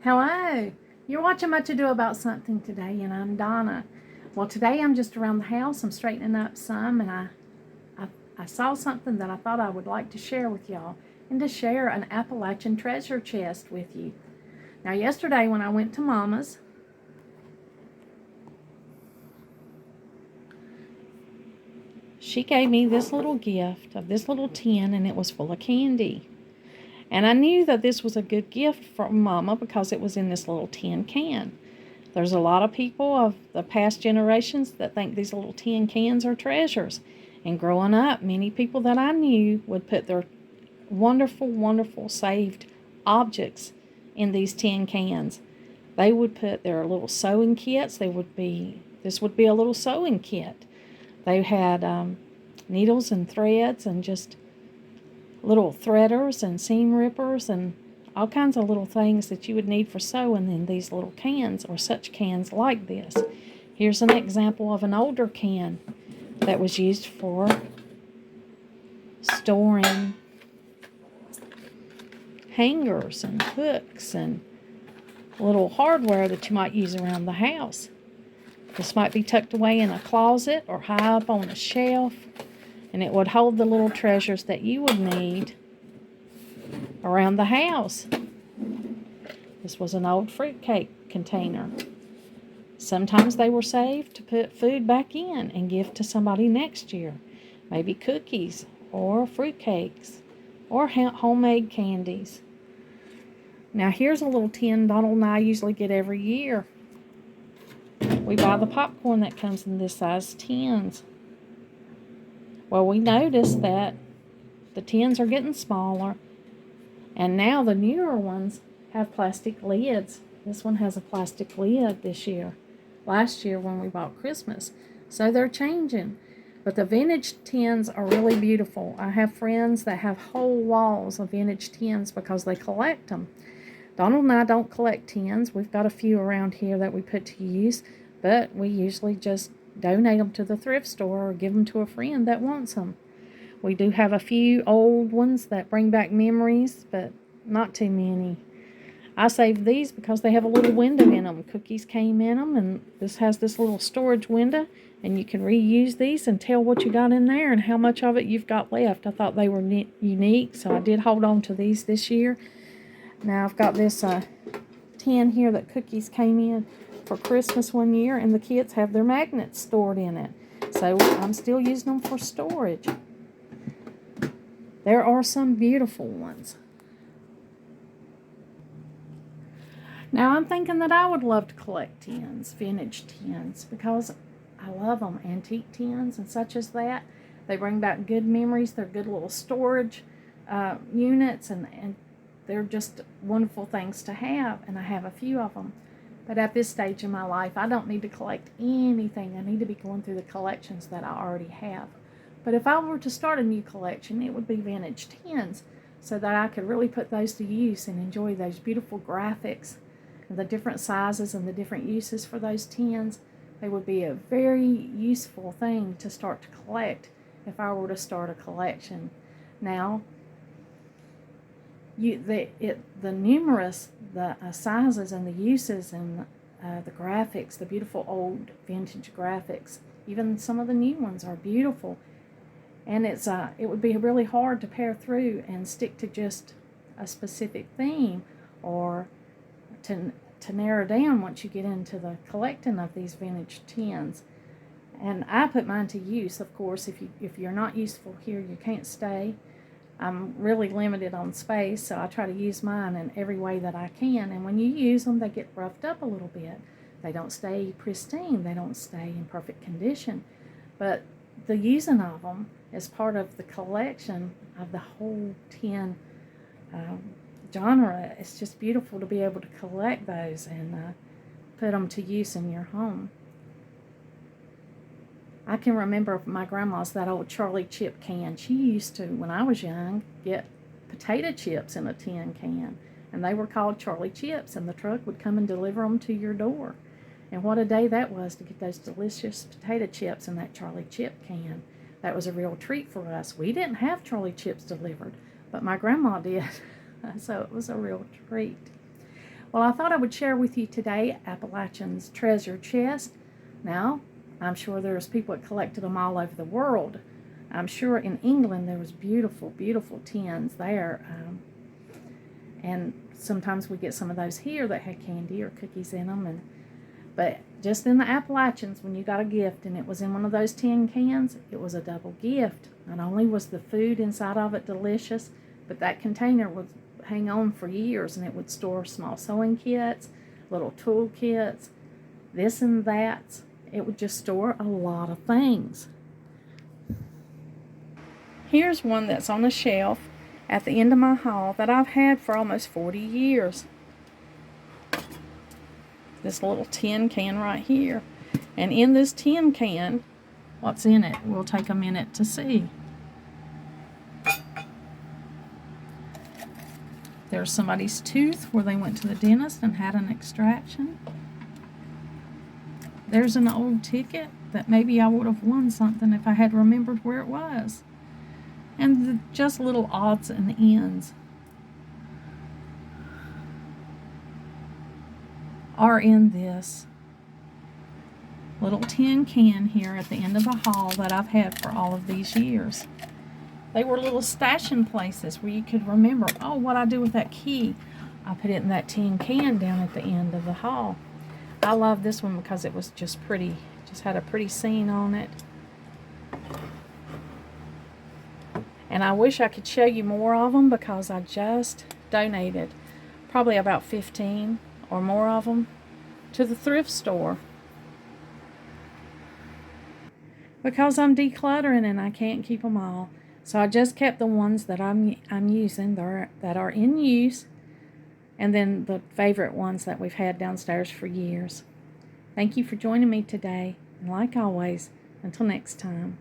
Hello. You're watching Much Ado About Something today, and I'm Donna. Well, today I'm just around the house. I'm straightening up some, and I saw something that I thought I would like to share with y'all, and to share an Appalachian treasure chest with you. Now, yesterday when I went to Mama's, she gave me this little gift of this little tin, and it was full of candy. And I knew that this was a good gift from Mama because it was in this little tin can. There's a lot of people of the past generations that think these little tin cans are treasures. And growing up, many people that I knew would put their wonderful, wonderful saved objects in these tin cans. They would put their little sewing kits. This would be a little sewing kit. They had needles and threads and just little threaders and seam rippers and all kinds of little things that you would need for sewing in these little cans, or such cans like this. Here's an example of an older can that was used for storing hangers and hooks and little hardware that you might use around the house. This might be tucked away in a closet or high up on a shelf, and it would hold the little treasures that you would need around the house. This was an old fruitcake container. Sometimes they were saved to put food back in and give to somebody next year. Maybe cookies or fruitcakes or homemade candies. Now here's a little tin Donald and I usually get every year. We buy the popcorn that comes in this size tins. Well, we noticed that the tins are getting smaller, and now the newer ones have plastic lids. This one has a plastic lid this year. Last year when we bought Christmas. So they're changing. But the vintage tins are really beautiful. I have friends that have whole walls of vintage tins because they collect them. Donald and I don't collect tins. We've got a few around here that we put to use, but we usually just donate them to the thrift store or give them to a friend that wants them. We do have a few old ones that bring back memories, but not too many. I saved these because they have a little window in them. Cookies came in them, and this has this little storage window, and you can reuse these and tell what you got in there and how much of it you've got left. I thought they were unique, so I did hold on to these this year. Now I've got this tin here that cookies came in for Christmas one year, and the kids have their magnets stored in it. So I'm still using them for storage. There are some beautiful ones. Now I'm thinking that I would love to collect tins, vintage tins, because I love them. Antique tins and such as that. They bring back good memories. They're good little storage units, and they're just wonderful things to have, and I have a few of them. But at this stage in my life, I don't need to collect anything. I need to be going through the collections that I already have. But if I were to start a new collection, it would be vintage tins, so that I could really put those to use and enjoy those beautiful graphics and the different sizes and the different uses for those tins. They would be a very useful thing to start to collect if I were to start a collection. Now, the numerous sizes and the uses and the graphics, the beautiful old vintage graphics, even some of the new ones are beautiful, and it would be really hard to pare through and stick to just a specific theme, or to narrow down once you get into the collecting of these vintage tins. And I put mine to use, of course. If you're not useful here, you can't stay. I'm really limited on space, so I try to use mine in every way that I can. And when you use them, they get roughed up a little bit. They don't stay pristine. They don't stay in perfect condition. But the using of them is part of the collection of the whole tin genre. It's just beautiful to be able to collect those and put them to use in your home. I can remember my grandma's, that old Charlie chip can. She used to, when I was young, get potato chips in a tin can, and they were called Charlie chips, and the truck would come and deliver them to your door. And what a day that was to get those delicious potato chips in that Charlie chip can. That was a real treat for us. We didn't have Charlie chips delivered, but my grandma did, so it was a real treat. Well, I thought I would share with you today Appalachian's treasure chest. Now, I'm sure there's people that collected them all over the world. I'm sure in England there was beautiful, beautiful tins there. And sometimes we get some of those here that had candy or cookies in them. But just in the Appalachians, when you got a gift and it was in one of those tin cans, it was a double gift. Not only was the food inside of it delicious, but that container would hang on for years, and it would store small sewing kits, little tool kits, this and that. It would just store a lot of things. Here's one that's on a shelf at the end of my hall that I've had for almost 40 years. This little tin can right here. And in this tin can, what's in it? We'll take a minute to see. There's somebody's tooth where they went to the dentist and had an extraction. There's an old ticket that maybe I would have won something if I had remembered where it was. And just little odds and ends are in this little tin can here at the end of a hall that I've had for all of these years. They were little stashing places where you could remember, oh, what I do with that key. I put it in that tin can down at the end of the hall. I love this one because it was just pretty, just had a pretty scene on it. And I wish I could show you more of them because I just donated probably about 15 or more of them to the thrift store. Because I'm decluttering and I can't keep them all. So I just kept the ones that I'm using that are in use, and then the favorite ones that we've had downstairs for years. Thank you for joining me today, and like always, until next time.